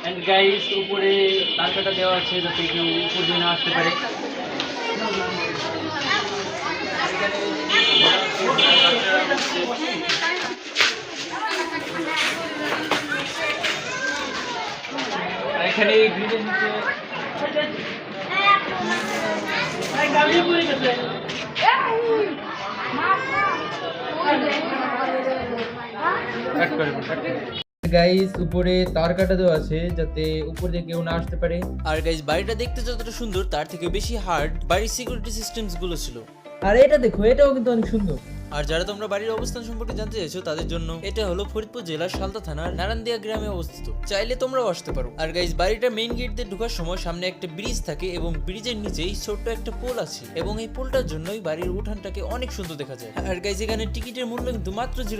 And guys উপরে তার কাটা দেওয়া আছে যাতে কেউ উপর দিয়ে না আসতে পারে। আর এখানে ব্রিজের নিচে গাইস উপরে তার কাটা দেওয়া আছে যাতে উপর দিয়ে কেউ না আসতে পারে। আর গাইস বাড়িটা দেখতে যতটা সুন্দর তার থেকে বেশি হার্ড বাড়ির সিকিউরিটি সিস্টেমস গুলো ছিল। আর এটা দেখো, এটাও কিন্তু অনেক সুন্দর। আর যারা তোমরা বাড়ির অবস্থান সম্পর্কে জানতে চাইছো তাদের জন্য এটা হলো ফরিদপুর জেলার সালতা থানার নারায়ণদিয়া গ্রামে অবস্থিত, চাইলে তোমরাও আসতে পারো। আর গাইস বাড়িটা মেইন গেট দিয়ে ঢোকার সময় সামনে একটা ব্রিজ থাকে এবং ব্রিজের নিচেই ছোট্ট একটা পোল আছে এবং এই পোলটার জন্যই বাড়ির উঠানটাকে অনেক সুন্দর দেখা যায়। আর গাইস এখানে টিকিটের মূল্য কিন্তু মাত্র 0